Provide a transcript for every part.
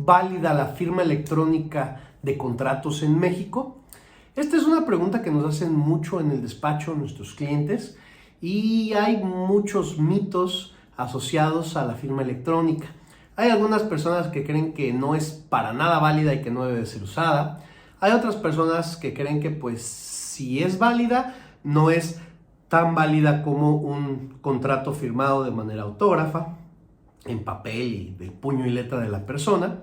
válida la firma electrónica de contratos en México? Esta es una pregunta que nos hacen mucho en el despacho nuestros clientes y hay muchos mitos asociados a la firma electrónica. Hay algunas personas que creen que no es para nada válida y que no debe de ser usada. Hay otras personas que creen que pues si es válida, no es tan válida como un contrato firmado de manera autógrafa, en papel y de puño y letra de la persona.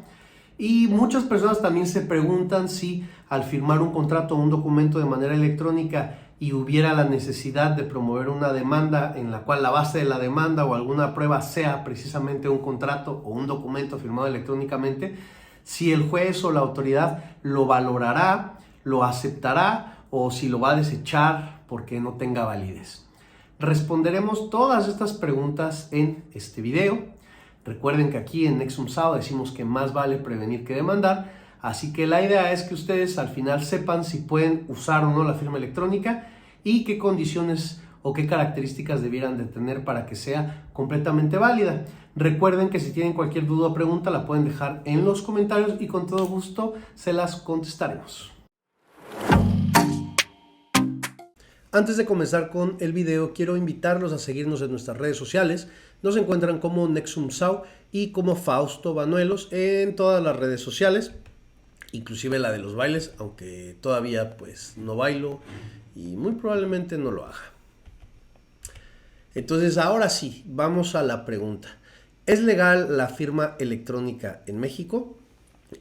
Y muchas personas también se preguntan si al firmar un contrato o un documento de manera electrónica y hubiera la necesidad de promover una demanda en la cual la base de la demanda o alguna prueba sea precisamente un contrato o un documento firmado electrónicamente, si el juez o la autoridad lo valorará, lo aceptará o si lo va a desechar porque no tenga validez. Responderemos todas estas preguntas en este video. Recuerden que aquí en Nexum SAO decimos que más vale prevenir que demandar, así que la idea es que ustedes al final sepan si pueden usar o no la firma electrónica y qué condiciones o qué características debieran de tener para que sea completamente válida. Recuerden que si tienen cualquier duda o pregunta la pueden dejar en los comentarios y con todo gusto se las contestaremos. Antes de comenzar con el video, quiero invitarlos a seguirnos en nuestras redes sociales. Nos encuentran como Nexum SAO y como Fausto Banuelos en todas las redes sociales, inclusive la de los bailes, aunque todavía pues no bailo y muy probablemente no lo haga. Entonces ahora sí, vamos a la pregunta. ¿Es legal la firma electrónica en México?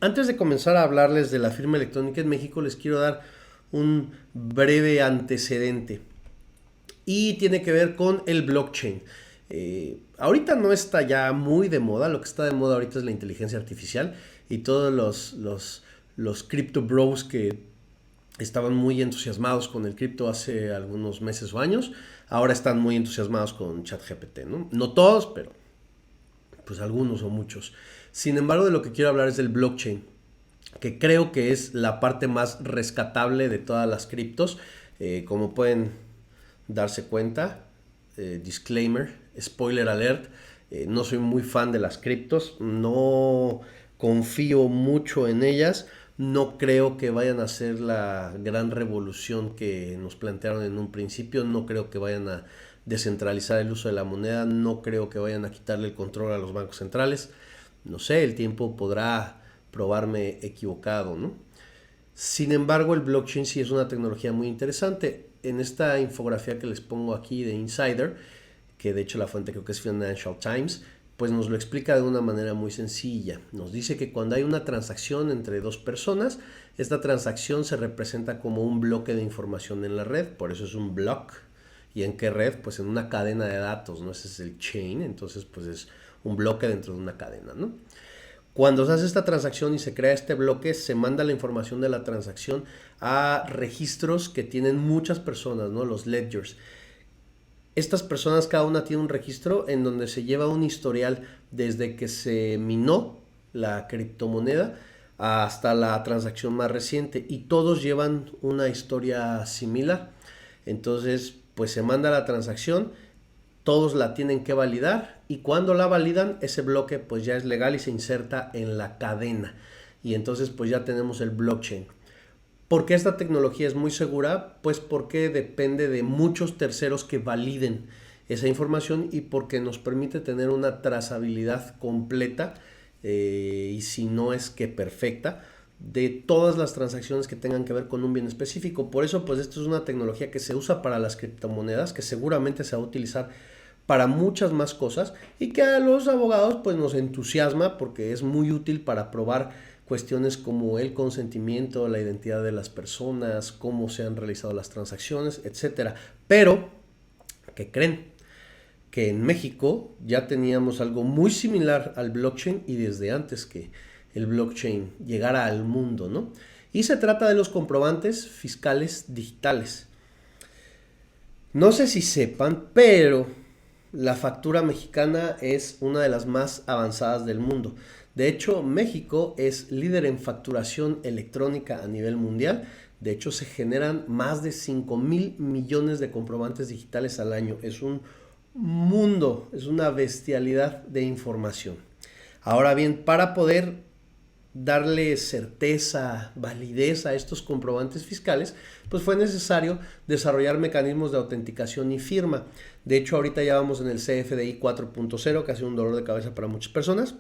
Antes de comenzar a hablarles de la firma electrónica en México, les quiero dar un breve antecedente y tiene que ver con el blockchain. Ahorita no está ya muy de moda, lo que está de moda ahorita es la inteligencia artificial y todos los crypto bros que estaban muy entusiasmados con el cripto hace algunos meses o años, ahora están muy entusiasmados con ChatGPT, ¿no? No todos, pero pues algunos o muchos. Sin embargo, de lo que quiero hablar es del blockchain, que creo que es la parte más rescatable de todas las criptos. Como pueden darse cuenta, disclaimer, spoiler alert, no soy muy fan de las criptos, no confío mucho en ellas, no creo que vayan a ser la gran revolución que nos plantearon en un principio, no creo que vayan a descentralizar el uso de la moneda, no creo que vayan a quitarle el control a los bancos centrales. No sé, el tiempo podrá probarme equivocado, ¿no? Sin embargo, el blockchain sí es una tecnología muy interesante. En esta infografía que les pongo aquí de Insider, que de hecho la fuente creo que es Financial Times, pues nos lo explica de una manera muy sencilla. Nos dice que cuando hay una transacción entre dos personas, esta transacción se representa como un bloque de información en la red, por eso es un block. ¿Y en qué red? Pues en una cadena de datos, ¿no? Ese es el chain, entonces pues es un bloque dentro de una cadena, ¿no? Cuando se hace esta transacción y se crea este bloque, se manda la información de la transacción a registros que tienen muchas personas, ¿no? Los ledgers. Estas personas, cada una tiene un registro en donde se lleva un historial desde que se minó la criptomoneda hasta la transacción más reciente y todos llevan una historia similar. Entonces, pues se manda la transacción, todos la tienen que validar y cuando la validan ese bloque pues ya es legal y se inserta en la cadena y entonces pues ya tenemos el blockchain. ¿Por qué esta tecnología es muy segura? Pues porque depende de muchos terceros que validen esa información y porque nos permite tener una trazabilidad completa y si no es que perfecta de todas las transacciones que tengan que ver con un bien específico. Por eso pues esto es una tecnología que se usa para las criptomonedas, que seguramente se va a utilizar para muchas más cosas y que a los abogados pues nos entusiasma porque es muy útil para probar cuestiones como el consentimiento, la identidad de las personas, cómo se han realizado las transacciones, etcétera. Pero, ¿qué creen? Que en México ya teníamos algo muy similar al blockchain y desde antes que el blockchain llegara al mundo, ¿no? Y se trata de los comprobantes fiscales digitales. No sé si sepan, pero la factura mexicana es una de las más avanzadas del mundo. De hecho, México es líder en facturación electrónica a nivel mundial. De hecho, se generan más de 5,000 millones de comprobantes digitales al año. Es un mundo, es una bestialidad de información. Ahora bien, para poder darle certeza, validez a estos comprobantes fiscales, pues fue necesario desarrollar mecanismos de autenticación y firma. De hecho, ahorita ya vamos en el CFDI 4.0, que ha sido un dolor de cabeza para muchas personas,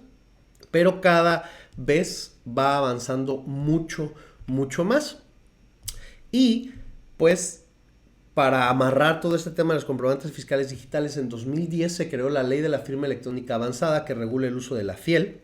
pero cada vez va avanzando mucho, mucho más. Y pues para amarrar todo este tema de los comprobantes fiscales digitales, en 2010 se creó la Ley de la Firma Electrónica Avanzada, que regula el uso de la FIEL,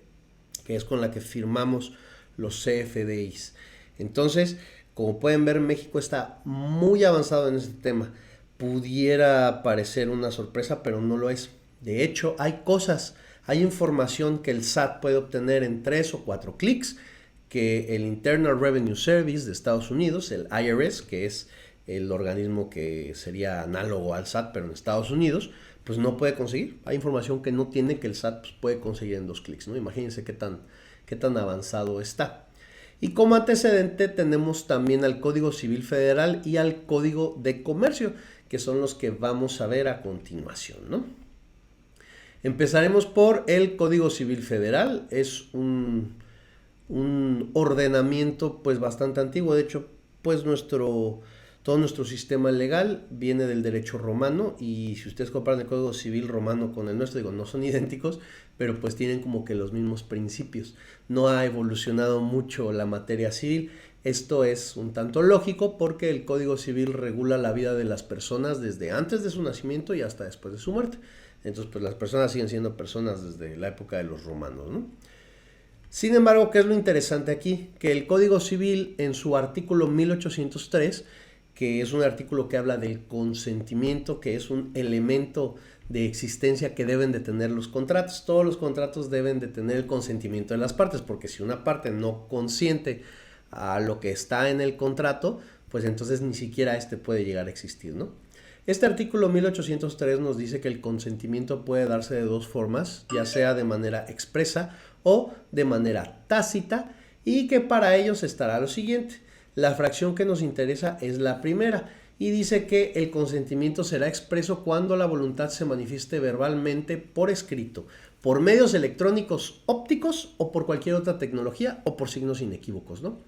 que es con la que firmamos los CFDIs. Entonces, como pueden ver, México está muy avanzado en este tema. Pudiera parecer una sorpresa, pero no lo es. De hecho, hay información que el SAT puede obtener en 3 o 4 clics, que el Internal Revenue Service de Estados Unidos, el IRS, que es el organismo que sería análogo al SAT, pero en Estados Unidos, pues no puede conseguir. Hay información que no tiene, que el SAT pues, puede conseguir en 2 clics, ¿no? Imagínense qué tan avanzado está. Y como antecedente tenemos también al Código Civil Federal y al Código de Comercio, que son los que vamos a ver a continuación, ¿no? Empezaremos por el Código Civil Federal. Es un ordenamiento pues bastante antiguo. De hecho, pues todo nuestro sistema legal viene del derecho romano, y si ustedes comparan el Código Civil romano con el nuestro, digo, no son idénticos, pero pues tienen como que los mismos principios. No ha evolucionado mucho la materia civil. Esto es un tanto lógico porque el Código Civil regula la vida de las personas desde antes de su nacimiento y hasta después de su muerte. Entonces, pues las personas siguen siendo personas desde la época de los romanos, ¿no? Sin embargo, ¿qué es lo interesante aquí? Que el Código Civil, en su artículo 1803, que es un artículo que habla del consentimiento, que es un elemento de existencia que deben de tener los contratos. Todos los contratos deben de tener el consentimiento de las partes, porque si una parte no consiente a lo que está en el contrato, pues entonces ni siquiera este puede llegar a existir, ¿no? Este artículo 1803 nos dice que el consentimiento puede darse de 2 formas, ya sea de manera expresa o de manera tácita, y que para ellos estará lo siguiente. La fracción que nos interesa es la primera, y dice que el consentimiento será expreso cuando la voluntad se manifieste verbalmente por escrito, por medios electrónicos ópticos o por cualquier otra tecnología o por signos inequívocos, ¿no?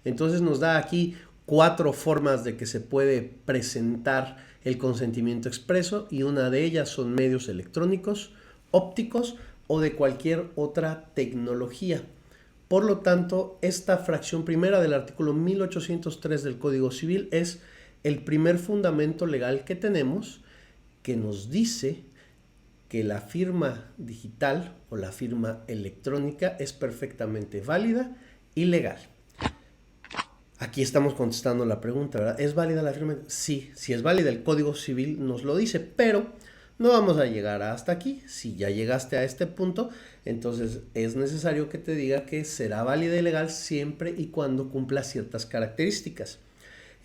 Entonces nos da aquí 4 formas de que se puede presentar el consentimiento expreso, y una de ellas son medios electrónicos, ópticos o de cualquier otra tecnología. Por lo tanto, esta fracción primera del artículo 1803 del Código Civil es el primer fundamento legal que tenemos, que nos dice que la firma digital o la firma electrónica es perfectamente válida y legal. Aquí estamos contestando la pregunta, ¿verdad? ¿Es válida la firma? Sí, si es válida, el Código Civil nos lo dice, pero no vamos a llegar hasta aquí. Si ya llegaste a este punto, entonces es necesario que te diga que será válida y legal siempre y cuando cumpla ciertas características.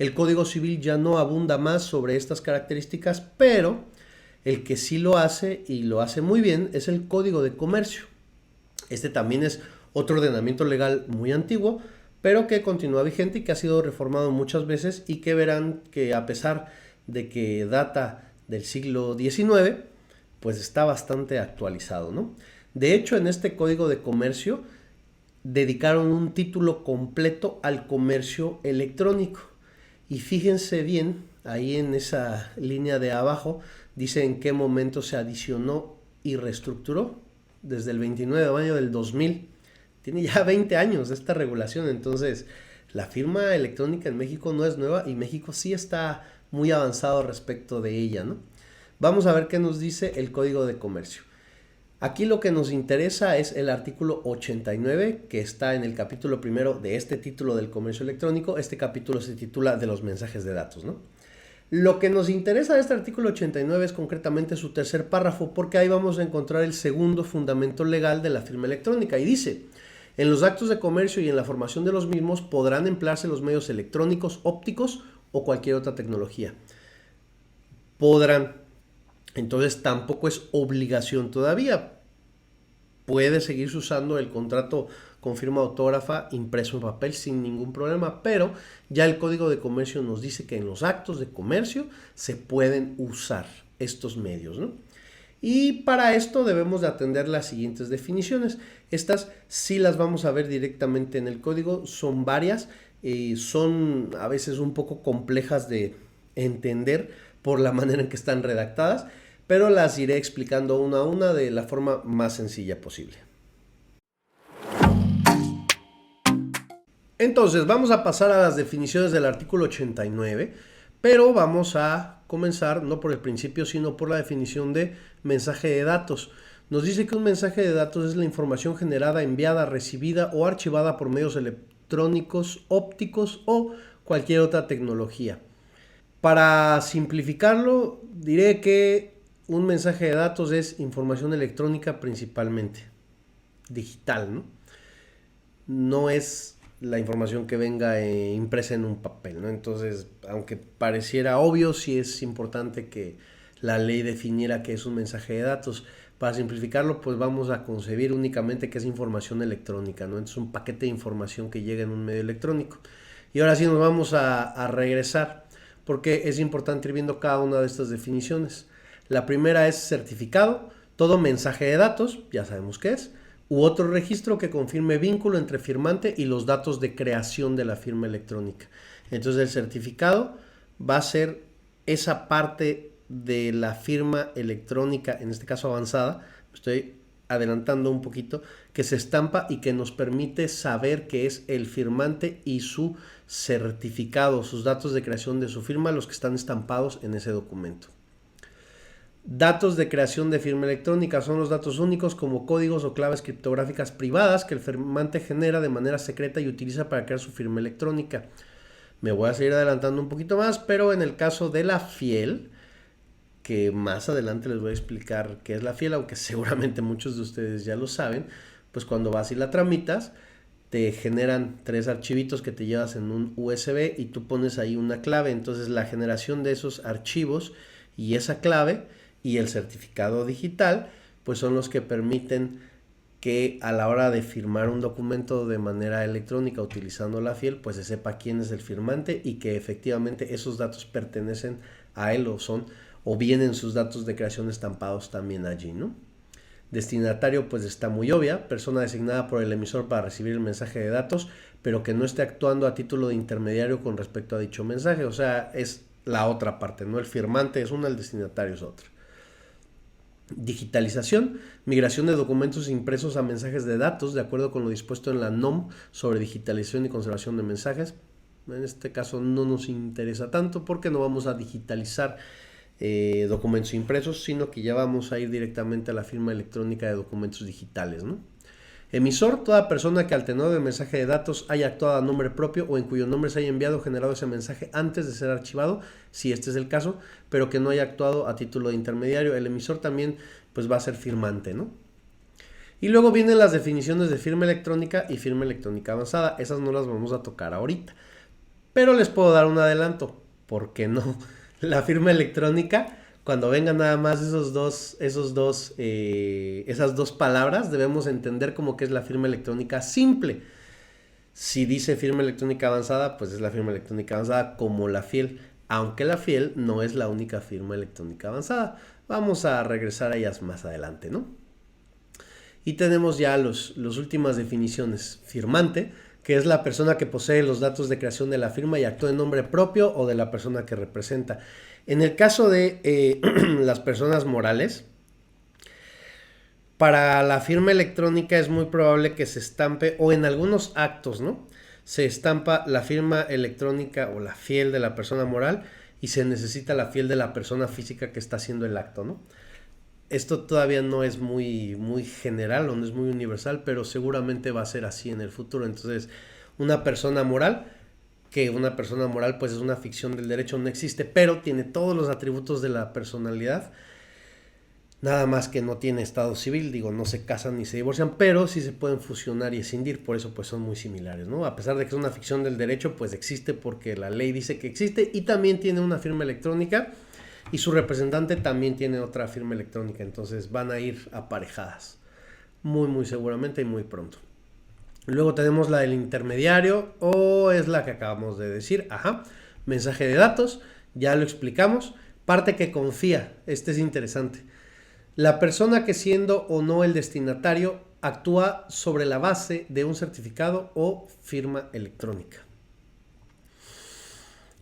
El Código Civil ya no abunda más sobre estas características, pero el que sí lo hace y lo hace muy bien es el Código de Comercio. Este también es otro ordenamiento legal muy antiguo, pero que continúa vigente y que ha sido reformado muchas veces, y que verán que a pesar de que data del siglo XIX, pues está bastante actualizado, ¿no? De hecho, en este Código de Comercio dedicaron un título completo al comercio electrónico. Y fíjense bien, ahí en esa línea de abajo, dice en qué momento se adicionó y reestructuró. Desde el 29 de mayo del 2000. Tiene ya 20 años esta regulación. Entonces, la firma electrónica en México no es nueva, y México sí está muy avanzado respecto de ella, ¿no? Vamos a ver qué nos dice el Código de Comercio. Aquí lo que nos interesa es el artículo 89, que está en el capítulo primero de este título del comercio electrónico. Este capítulo se titula de los mensajes de datos, ¿no? Lo que nos interesa de este artículo 89 es concretamente su tercer párrafo, porque ahí vamos a encontrar el segundo fundamento legal de la firma electrónica, y dice: en los actos de comercio y en la formación de los mismos podrán emplearse los medios electrónicos, ópticos o cualquier otra tecnología. Podrán. Entonces tampoco es obligación todavía. Puede seguirse usando el contrato con firma autógrafa impreso en papel sin ningún problema, pero ya el Código de Comercio nos dice que en los actos de comercio se pueden usar estos medios, ¿no? Y para esto debemos de atender las siguientes definiciones. Estas sí las vamos a ver directamente en el código, son varias, son a veces un poco complejas de entender por la manera en que están redactadas, pero las iré explicando una a una de la forma más sencilla posible. Entonces vamos a pasar a las definiciones del artículo 89, pero vamos a comenzar no por el principio, sino por la definición de mensaje de datos. Nos dice que un mensaje de datos es la información generada, enviada, recibida o archivada por medios electrónicos, ópticos o cualquier otra tecnología. Para simplificarlo, diré que un mensaje de datos es información electrónica principalmente, digital, ¿no? No es la información que venga impresa en un papel, ¿no? Entonces, aunque pareciera obvio, sí es importante que la ley definiera qué es un mensaje de datos. Para simplificarlo, pues vamos a concebir únicamente que es información electrónica, ¿no? Entonces, un paquete de información que llega en un medio electrónico. Y ahora sí nos vamos a regresar, porque es importante ir viendo cada una de estas definiciones. La primera es certificado, todo mensaje de datos, ya sabemos qué es, u otro registro que confirme vínculo entre firmante y los datos de creación de la firma electrónica. Entonces el certificado va a ser esa parte de la firma electrónica, en este caso avanzada, estoy adelantando un poquito, que se estampa y que nos permite saber que es el firmante y su certificado, sus datos de creación de su firma, los que están estampados en ese documento. Datos de creación de firma electrónica son los datos únicos como códigos o claves criptográficas privadas que el firmante genera de manera secreta y utiliza para crear su firma electrónica. Me voy a seguir adelantando un poquito más, pero en el caso de la fiel, que más adelante les voy a explicar qué es la fiel, aunque seguramente muchos de ustedes ya lo saben, pues cuando vas y la tramitas, te generan 3 archivitos que te llevas en un USB y tú pones ahí una clave. Entonces la generación de esos archivos y esa clave y el certificado digital, pues son los que permiten que a la hora de firmar un documento de manera electrónica utilizando la fiel, pues se sepa quién es el firmante y que efectivamente esos datos pertenecen a él o vienen sus datos de creación estampados también allí, ¿no? Destinatario, pues está muy obvia, persona designada por el emisor para recibir el mensaje de datos, pero que no esté actuando a título de intermediario con respecto a dicho mensaje, o sea, es la otra parte, ¿no? El firmante es una, el destinatario es otra. Digitalización, migración de documentos impresos a mensajes de datos de acuerdo con lo dispuesto en la NOM sobre digitalización y conservación de mensajes. En este caso no nos interesa tanto porque no vamos a digitalizar documentos impresos, sino que ya vamos a ir directamente a la firma electrónica de documentos digitales, ¿no? Emisor, toda persona que al tenor del mensaje de datos haya actuado a nombre propio o en cuyo nombre se haya enviado o generado ese mensaje antes de ser archivado, si este es el caso, pero que no haya actuado a título de intermediario. El emisor también pues va a ser firmante, ¿no? Y luego vienen las definiciones de firma electrónica y firma electrónica avanzada. Esas no las vamos a tocar ahorita, pero les puedo dar un adelanto. ¿Por qué no? La firma electrónica, cuando vengan nada más esas dos palabras, debemos entender como que es la firma electrónica simple. Si dice firma electrónica avanzada, pues es la firma electrónica avanzada como la fiel, aunque la fiel no es la única firma electrónica avanzada. Vamos a regresar a ellas más adelante, ¿no? Y tenemos ya las últimas definiciones. Firmante, que es la persona que posee los datos de creación de la firma y actúa en nombre propio o de la persona que representa. En el caso de las personas morales, para la firma electrónica es muy probable que se estampe, o en algunos actos, ¿no? Se estampa la firma electrónica o la fiel de la persona moral y se necesita la fiel de la persona física que está haciendo el acto, ¿no? Esto todavía no es muy general o no es muy universal, pero seguramente va a ser así en el futuro. Entonces, una persona moral pues es una ficción del derecho, no existe, pero tiene todos los atributos de la personalidad, nada más que no tiene estado civil, digo, no se casan ni se divorcian, pero sí se pueden fusionar y escindir, por eso pues son muy similares, ¿no? A pesar de que es una ficción del derecho, pues existe porque la ley dice que existe y también tiene una firma electrónica y su representante también tiene otra firma electrónica, entonces van a ir aparejadas, muy seguramente y muy pronto. Luego tenemos la del intermediario, o es la que acabamos de decir, mensaje de datos, ya lo explicamos. Parte que confía, este es interesante. La persona que siendo o no el destinatario actúa sobre la base de un certificado o firma electrónica.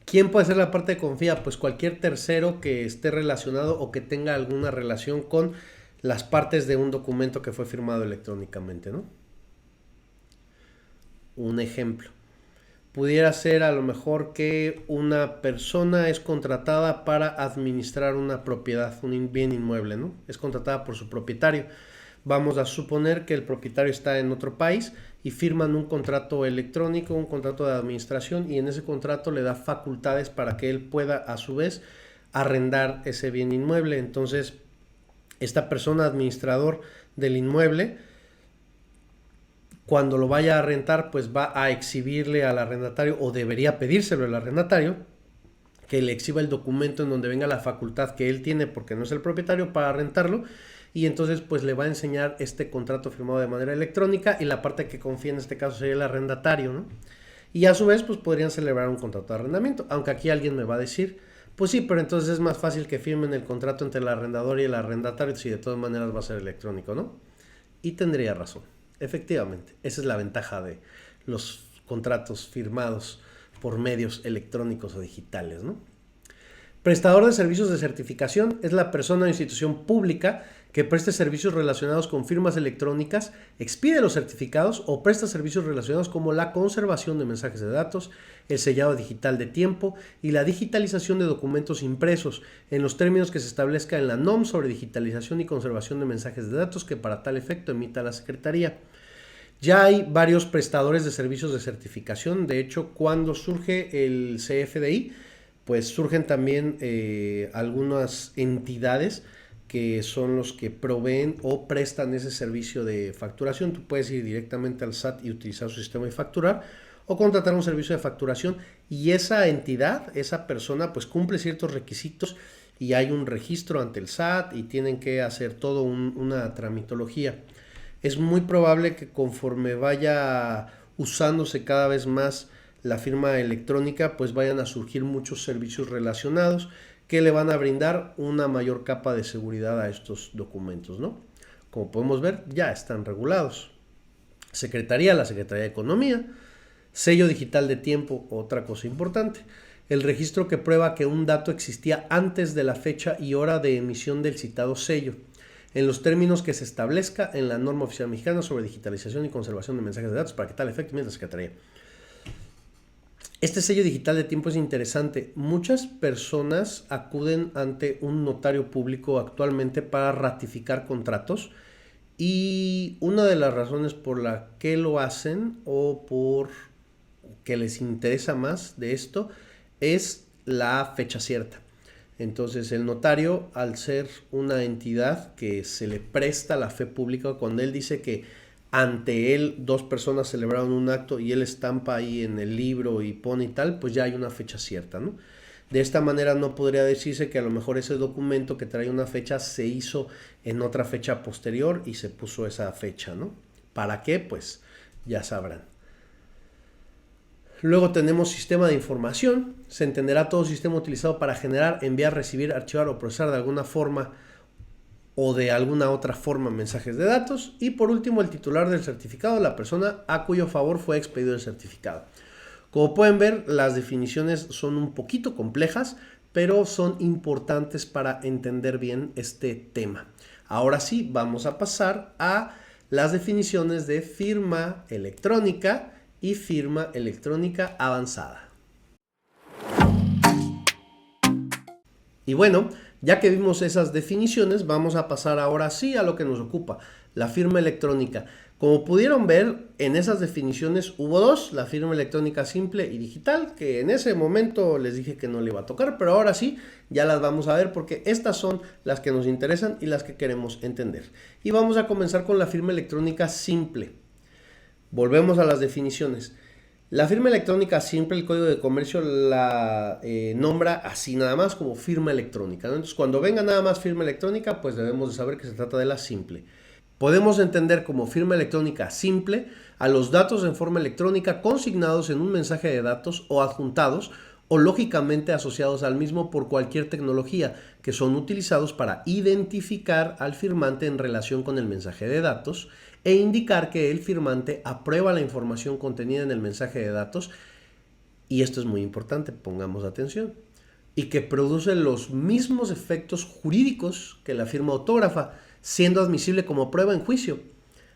¿Quién puede ser la parte de confía? Pues cualquier tercero que esté relacionado o que tenga alguna relación con las partes de un documento que fue firmado electrónicamente, ¿no? Un ejemplo. Pudiera ser a lo mejor que una persona es contratada para administrar una propiedad, un bien inmueble, ¿no? Es contratada por su propietario. Vamos a suponer que el propietario está en otro país y firman un contrato electrónico, un contrato de administración, y en ese contrato le da facultades para que él pueda a su vez arrendar ese bien inmueble. Entonces, esta persona administrador del inmueble, cuando lo vaya a rentar, pues va a exhibirle al arrendatario, o debería pedírselo al arrendatario, que le exhiba el documento en donde venga la facultad que él tiene, porque no es el propietario, para rentarlo. Y entonces pues le va a enseñar este contrato firmado de manera electrónica, y la parte que confía en este caso sería el arrendatario, ¿no? Y a su vez pues podrían celebrar un contrato de arrendamiento, aunque aquí alguien me va a decir, pues sí, pero entonces es más fácil que firmen el contrato entre el arrendador y el arrendatario si de todas maneras va a ser electrónico, ¿no? Y tendría razón. Efectivamente, esa es la ventaja de los contratos firmados por medios electrónicos o digitales, ¿no? Prestador de servicios de certificación es la persona o institución pública que preste servicios relacionados con firmas electrónicas, expide los certificados o presta servicios relacionados como la conservación de mensajes de datos, el sellado digital de tiempo y la digitalización de documentos impresos en los términos que se establezca en la NOM sobre digitalización y conservación de mensajes de datos que para tal efecto emita la Secretaría. Ya hay varios prestadores de servicios de certificación. De hecho, cuando surge el CFDI, pues surgen también algunas entidades que son los que proveen o prestan ese servicio de facturación. Tú puedes ir directamente al SAT y utilizar su sistema de facturar, o contratar un servicio de facturación, y esa entidad, esa persona, pues cumple ciertos requisitos y hay un registro ante el SAT y tienen que hacer todo una tramitología. Es muy probable que conforme vaya usándose cada vez más la firma electrónica, pues vayan a surgir muchos servicios relacionados que le van a brindar una mayor capa de seguridad a estos documentos, ¿no? Como podemos ver, ya están regulados. La Secretaría de Economía. Sello digital de tiempo, otra cosa importante. El registro que prueba que un dato existía antes de la fecha y hora de emisión del citado sello, en los términos que se establezca en la norma oficial mexicana sobre digitalización y conservación de mensajes de datos, para que tal efecto emita la Secretaría. Este sello digital de tiempo es interesante. Muchas personas acuden ante un notario público actualmente para ratificar contratos, y una de las razones por la que lo hacen, o por que les interesa más de esto, es la fecha cierta. Entonces el notario, al ser una entidad que se le presta la fe pública, cuando él dice que ante él dos personas celebraron un acto y él estampa ahí en el libro y pone y tal, pues ya hay una fecha cierta, ¿no? De esta manera no podría decirse que a lo mejor ese documento que trae una fecha se hizo en otra fecha posterior y se puso esa fecha, ¿no? ¿Para qué? Pues ya sabrán. Luego tenemos sistema de información. Se entenderá todo sistema utilizado para generar, enviar, recibir, archivar o procesar de alguna forma o de alguna otra forma mensajes de datos. Y por último, el titular del certificado, la persona a cuyo favor fue expedido el certificado. Como pueden ver, las definiciones son un poquito complejas, pero son importantes para entender bien este tema. Ahora sí, vamos a pasar a las definiciones de firma electrónica y firma electrónica avanzada. Y bueno, ya que vimos esas definiciones, vamos a pasar ahora sí a lo que nos ocupa, la firma electrónica. Como pudieron ver, en esas definiciones hubo dos, la firma electrónica simple y digital, que en ese momento les dije que no le iba a tocar, pero ahora sí, ya las vamos a ver porque estas son las que nos interesan y las que queremos entender. Y vamos a comenzar con la firma electrónica simple. Volvemos a las definiciones. La firma electrónica simple, el Código de Comercio la nombra así nada más, como firma electrónica, ¿no? Entonces, cuando venga nada más firma electrónica, pues debemos de saber que se trata de la simple. Podemos entender como firma electrónica simple a los datos en forma electrónica consignados en un mensaje de datos o adjuntados o lógicamente asociados al mismo por cualquier tecnología, que son utilizados para identificar al firmante en relación con el mensaje de datos e indicar que el firmante aprueba la información contenida en el mensaje de datos, y esto es muy importante, pongamos atención, y que produce los mismos efectos jurídicos que la firma autógrafa, siendo admisible como prueba en juicio.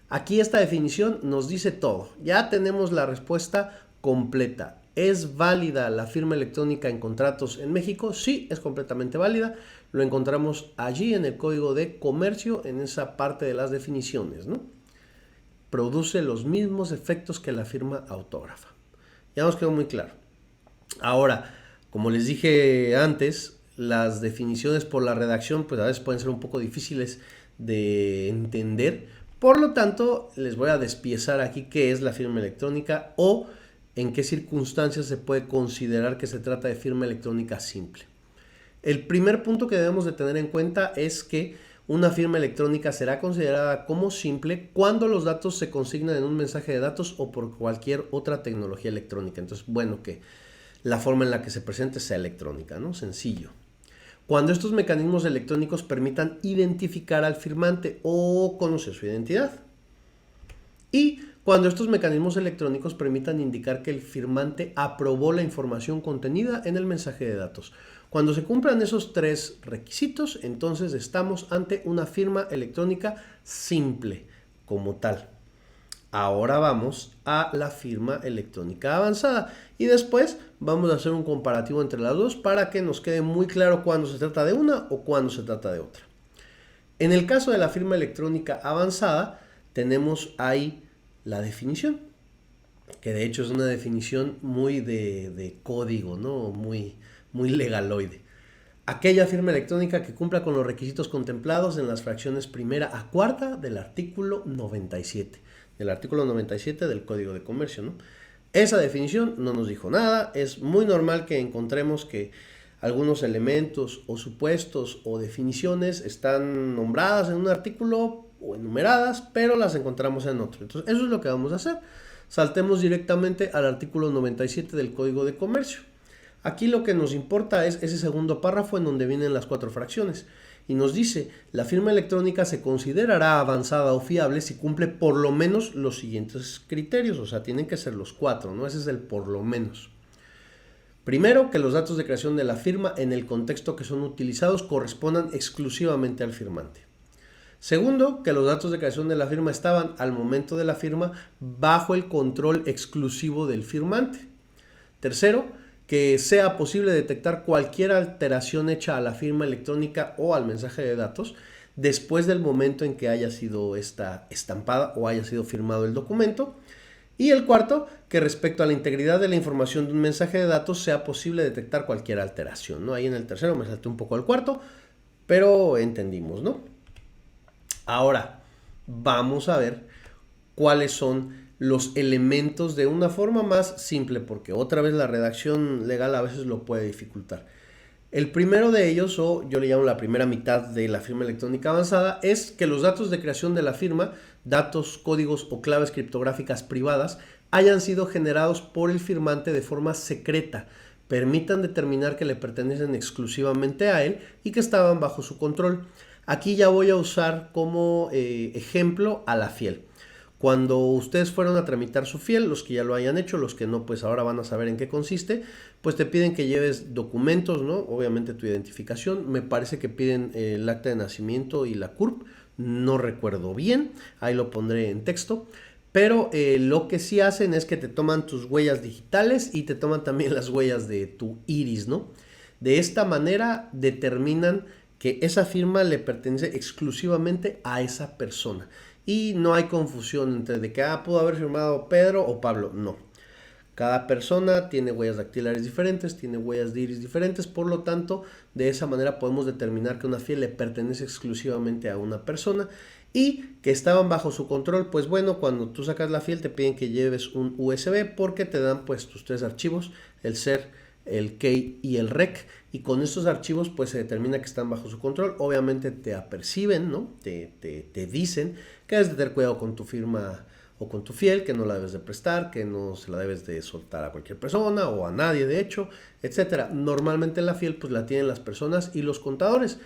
Aquí esta definición nos dice todo. Ya tenemos la respuesta completa. ¿Es válida la firma electrónica en contratos en México? Sí, es completamente válida. Lo encontramos allí en el Código de Comercio, en esa parte de las definiciones, ¿no? Produce los mismos efectos que la firma autógrafa. Ya nos quedó muy claro. Ahora, como les dije antes, las definiciones por la redacción pues a veces pueden ser un poco difíciles de entender. Por lo tanto, les voy a despiezar aquí qué es la firma electrónica o en qué circunstancias se puede considerar que se trata de firma electrónica simple. El primer punto que debemos de tener en cuenta es que una firma electrónica será considerada como simple cuando los datos se consignan en un mensaje de datos o por cualquier otra tecnología electrónica. Entonces, bueno, que la forma en la que se presente sea electrónica, ¿no? Sencillo. Cuando estos mecanismos electrónicos permitan identificar al firmante o conocer su identidad. Y cuando estos mecanismos electrónicos permitan indicar que el firmante aprobó la información contenida en el mensaje de datos. Cuando se cumplan esos tres requisitos, entonces estamos ante una firma electrónica simple como tal. Ahora vamos a la firma electrónica avanzada y después vamos a hacer un comparativo entre las dos para que nos quede muy claro cuándo se trata de una o cuándo se trata de otra. En el caso de la firma electrónica avanzada, tenemos ahí la definición, que de hecho es una definición muy de código, ¿no? Muy legaloide. Aquella firma electrónica que cumpla con los requisitos contemplados en las fracciones primera a cuarta del artículo 97. Del artículo 97 del Código de Comercio, ¿no? Esa definición no nos dijo nada. Es muy normal que encontremos que algunos elementos o supuestos o definiciones están nombradas en un artículo o enumeradas, pero las encontramos en otro. Entonces, eso es lo que vamos a hacer. Saltemos directamente al artículo 97 del Código de Comercio. Aquí lo que nos importa es ese segundo párrafo en donde vienen las cuatro fracciones. Y nos dice, la firma electrónica se considerará avanzada o fiable si cumple por lo menos los siguientes criterios. O sea, tienen que ser los cuatro, ¿no? Ese es el por lo menos. Primero, que los datos de creación de la firma en el contexto que son utilizados correspondan exclusivamente al firmante. Segundo, que los datos de creación de la firma estaban al momento de la firma bajo el control exclusivo del firmante. Tercero, que sea posible detectar cualquier alteración hecha a la firma electrónica o al mensaje de datos después del momento en que haya sido esta estampada o haya sido firmado el documento. Y el cuarto, que respecto a la integridad de la información de un mensaje de datos sea posible detectar cualquier alteración, ¿no? Ahí en el tercero me salté un poco al cuarto, pero entendimos, ¿no? Ahora, vamos a ver cuáles son los elementos de una forma más simple, porque otra vez la redacción legal a veces lo puede dificultar. El primero de ellos, o yo le llamo la primera mitad de la firma electrónica avanzada, es que los datos de creación de la firma, datos, códigos o claves criptográficas privadas, hayan sido generados por el firmante de forma secreta, permitan determinar que le pertenecen exclusivamente a él y que estaban bajo su control. Aquí ya voy a usar como ejemplo a la FIEL. Cuando ustedes fueron a tramitar su FIEL, los que ya lo hayan hecho, los que no, pues ahora van a saber en qué consiste, pues te piden que lleves documentos, ¿no? Obviamente tu identificación, me parece que piden el acta de nacimiento y la CURP, no recuerdo bien, ahí lo pondré en texto, pero lo que sí hacen es que te toman tus huellas digitales y te toman también las huellas de tu iris, ¿no? De esta manera determinan que esa firma le pertenece exclusivamente a esa persona. Y no hay confusión entre de que pudo haber firmado Pedro o Pablo. No. Cada persona tiene huellas dactilares diferentes, tiene huellas de iris diferentes. Por lo tanto, de esa manera podemos determinar que una FIEL le pertenece exclusivamente a una persona y que estaban bajo su control. Pues bueno, cuando tú sacas la FIEL te piden que lleves un USB porque te dan pues tus tres archivos, el SER, el key y el rec, y con estos archivos pues se determina que están bajo su control. Obviamente te aperciben, ¿no? Te dicen que debes de tener cuidado con tu firma o con tu fiel, que no la debes de prestar, que no se la debes de soltar a cualquier persona o a nadie de hecho, etcétera. Normalmente la fiel pues la tienen las personas y los contadores.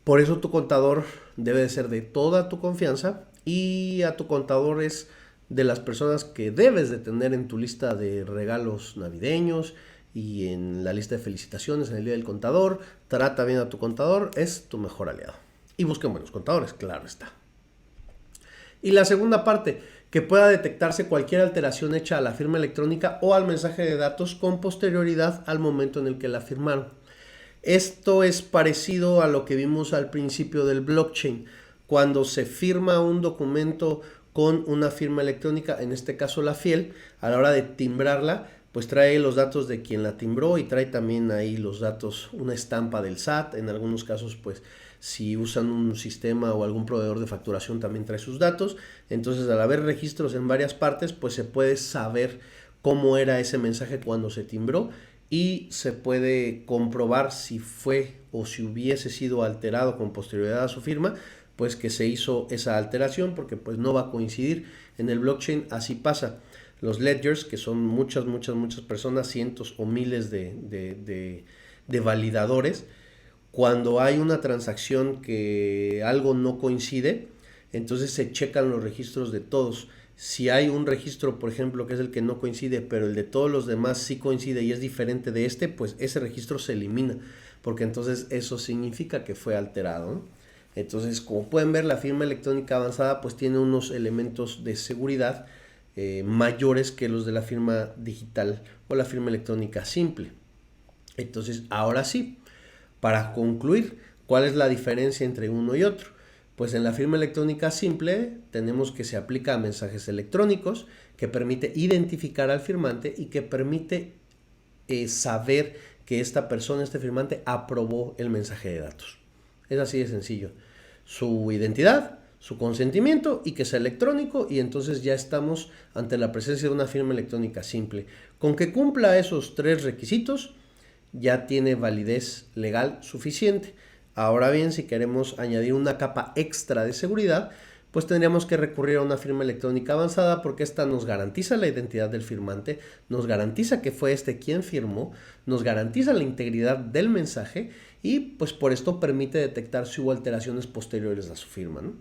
Por eso tu contador debe de ser de toda tu confianza y a tu contador es de las personas que debes de tener en tu lista de regalos navideños y en la lista de felicitaciones en el día del contador. Trata bien a tu contador, es tu mejor aliado. Y busquen buenos contadores, claro está. Y la segunda parte, que pueda detectarse cualquier alteración hecha a la firma electrónica o al mensaje de datos con posterioridad al momento en el que la firmaron. Esto es parecido a lo que vimos al principio del blockchain, cuando se firma un documento con una firma electrónica, en este caso la fiel, a la hora de timbrarla, pues trae los datos de quien la timbró y trae también ahí los datos, una estampa del SAT, en algunos casos pues si usan un sistema o algún proveedor de facturación también trae sus datos. Entonces al haber registros en varias partes pues se puede saber cómo era ese mensaje cuando se timbró y se puede comprobar si fue o si hubiese sido alterado con posterioridad a su firma, pues que se hizo esa alteración, porque pues no va a coincidir. En el blockchain así pasa. Los ledgers, que son muchas personas, cientos o miles de validadores, cuando hay una transacción que algo no coincide, entonces se checan los registros de todos. Si hay un registro, por ejemplo, que es el que no coincide, pero el de todos los demás sí coincide y es diferente de este, pues ese registro se elimina, porque entonces eso significa que fue alterado, ¿no? Entonces, como pueden ver, la firma electrónica avanzada pues tiene unos elementos de seguridad mayores que los de la firma digital o la firma electrónica simple. Entonces, ahora sí, para concluir, ¿cuál es la diferencia entre uno y otro? Pues en la firma electrónica simple tenemos que se aplica a mensajes electrónicos, que permite identificar al firmante y que permite saber que esta persona, este firmante, aprobó el mensaje de datos. Es así de sencillo. Su identidad, su consentimiento y que sea electrónico, y entonces ya estamos ante la presencia de una firma electrónica simple. Con que cumpla esos tres requisitos, ya tiene validez legal suficiente. Ahora bien, si queremos añadir una capa extra de seguridad, pues tendríamos que recurrir a una firma electrónica avanzada, porque esta nos garantiza la identidad del firmante, nos garantiza que fue este quien firmó, nos garantiza la integridad del mensaje y pues por esto permite detectar si hubo alteraciones posteriores a su firma, ¿no?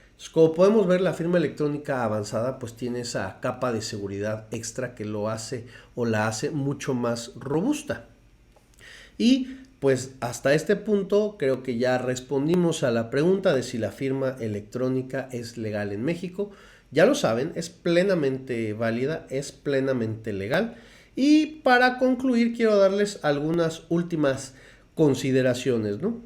Entonces, como podemos ver, la firma electrónica avanzada pues tiene esa capa de seguridad extra que lo hace o la hace mucho más robusta. Y pues hasta este punto creo que ya respondimos a la pregunta de si la firma electrónica es legal en México. Ya lo saben, es plenamente válida, es plenamente legal. Y para concluir quiero darles algunas últimas consideraciones, ¿no?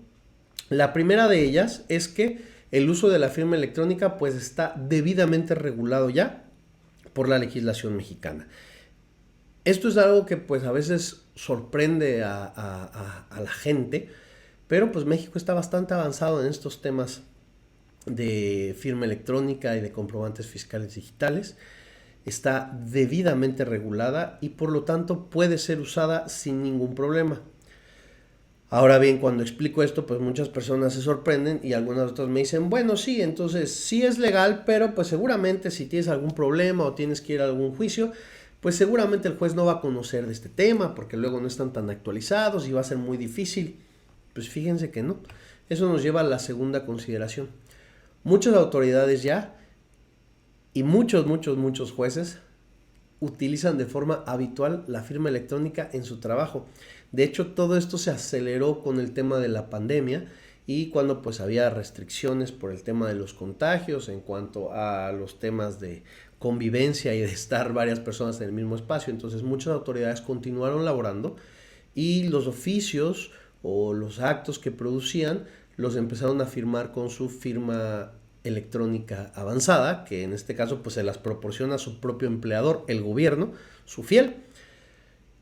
La primera de ellas es que el uso de la firma electrónica pues está debidamente regulado ya por la legislación mexicana. Esto es algo que pues a veces sorprende a la gente, pero pues México está bastante avanzado en estos temas de firma electrónica y de comprobantes fiscales digitales. Está debidamente regulada y por lo tanto puede ser usada sin ningún problema. Ahora bien, cuando explico esto, pues muchas personas se sorprenden y algunas otras me dicen, bueno, sí, entonces sí es legal, pero pues seguramente si tienes algún problema o tienes que ir a algún juicio, pues seguramente el juez no va a conocer de este tema porque luego no están tan actualizados y va a ser muy difícil. Pues fíjense que no. Eso nos lleva a la segunda consideración. Muchas autoridades ya y muchos jueces utilizan de forma habitual la firma electrónica en su trabajo. De hecho, todo esto se aceleró con el tema de la pandemia y cuando pues había restricciones por el tema de los contagios en cuanto a los temas de convivencia y de estar varias personas en el mismo espacio. Entonces muchas autoridades continuaron laborando y los oficios o los actos que producían los empezaron a firmar con su firma electrónica avanzada, que en este caso pues se las proporciona a su propio empleador, el gobierno, su fiel.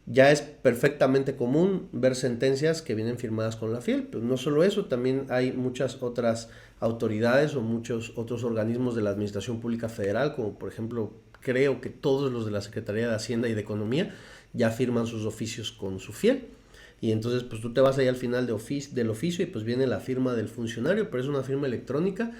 Ya es perfectamente común ver sentencias que vienen firmadas con la fiel, pero no solo eso, también hay muchas otras autoridades o muchos otros organismos de la Administración Pública Federal, como por ejemplo, creo que todos los de la Secretaría de Hacienda y de Economía ya firman sus oficios con su fiel. Y entonces pues tú te vas ahí al final del oficio y pues viene la firma del funcionario, pero es una firma electrónica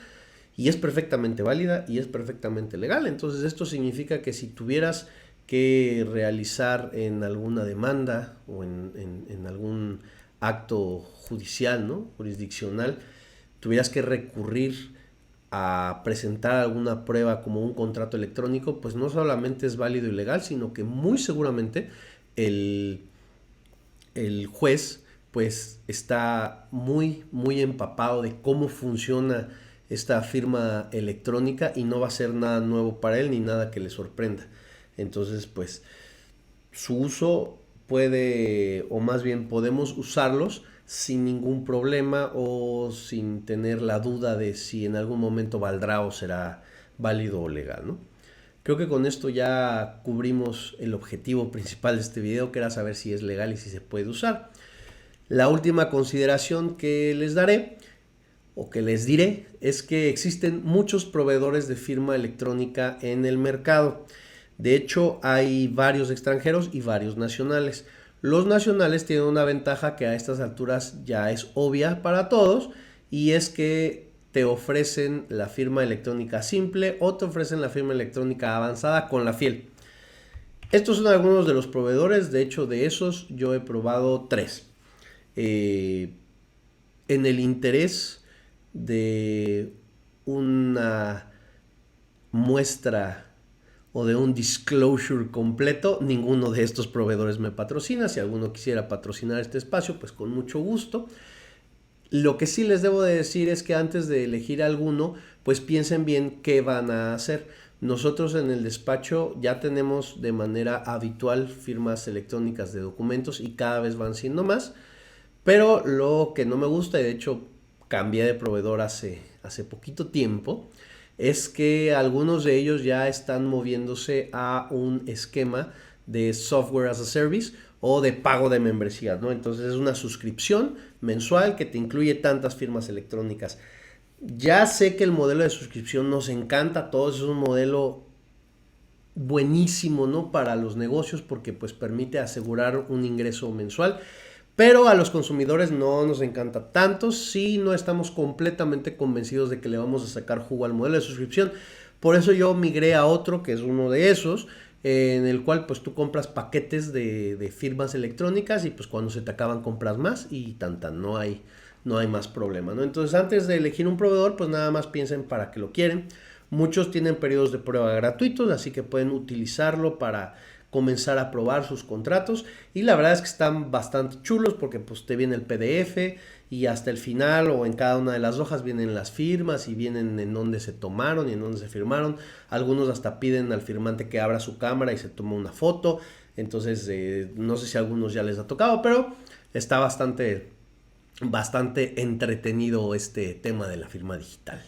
y es perfectamente válida y es perfectamente legal. Entonces esto significa que si tuvieras que realizar en alguna demanda o en algún acto judicial, ¿no? Jurisdiccional, tuvieras que recurrir a presentar alguna prueba como un contrato electrónico, pues no solamente es válido y legal, sino que muy seguramente el, el juez pues está muy empapado de cómo funciona esta firma electrónica y no va a ser nada nuevo para él ni nada que le sorprenda. Entonces, pues su uso puede, o más bien podemos usarlos sin ningún problema o sin tener la duda de si en algún momento valdrá o será válido o legal, ¿no? Creo que con esto ya cubrimos el objetivo principal de este video, que era saber si es legal y si se puede usar. La última consideración que les daré o que les diré es que existen muchos proveedores de firma electrónica en el mercado. De hecho, hay varios extranjeros y varios nacionales. Los nacionales tienen una ventaja que a estas alturas ya es obvia para todos, y es que te ofrecen la firma electrónica simple o te ofrecen la firma electrónica avanzada con la fiel. Estos son algunos de los proveedores. De hecho, de esos yo he probado 3. En el interés de una muestra o de un disclosure completo, ninguno de estos proveedores me patrocina. Si alguno quisiera patrocinar este espacio, pues con mucho gusto. Lo que sí les debo de decir es que antes de elegir alguno, pues piensen bien qué van a hacer. Nosotros en el despacho ya tenemos de manera habitual firmas electrónicas de documentos y cada vez van siendo más. Pero lo que no me gusta, y de hecho cambié de proveedor hace poquito tiempo, es que algunos de ellos ya están moviéndose a un esquema de software as a service o de pago de membresía, ¿no? Entonces es una suscripción mensual que te incluye tantas firmas electrónicas. Ya sé que el modelo de suscripción nos encanta a todos, es un modelo buenísimo, ¿no? Para los negocios, porque pues permite asegurar un ingreso mensual. Pero a los consumidores no nos encanta tanto si no estamos completamente convencidos de que le vamos a sacar jugo al modelo de suscripción. Por eso yo migré a otro que es uno de esos, en el cual pues tú compras paquetes de firmas electrónicas y pues cuando se te acaban compras más y no hay más problema, ¿no? Entonces antes de elegir un proveedor, pues nada más piensen para qué lo quieren. Muchos tienen periodos de prueba gratuitos, así que pueden utilizarlo para comenzar a probar sus contratos, y la verdad es que están bastante chulos porque pues te viene el PDF y hasta el final o en cada una de las hojas vienen las firmas y vienen en dónde se tomaron y en dónde se firmaron. Algunos hasta piden al firmante que abra su cámara y se toma una foto. Entonces no sé si a algunos ya les ha tocado, pero está bastante entretenido este tema de la firma digital.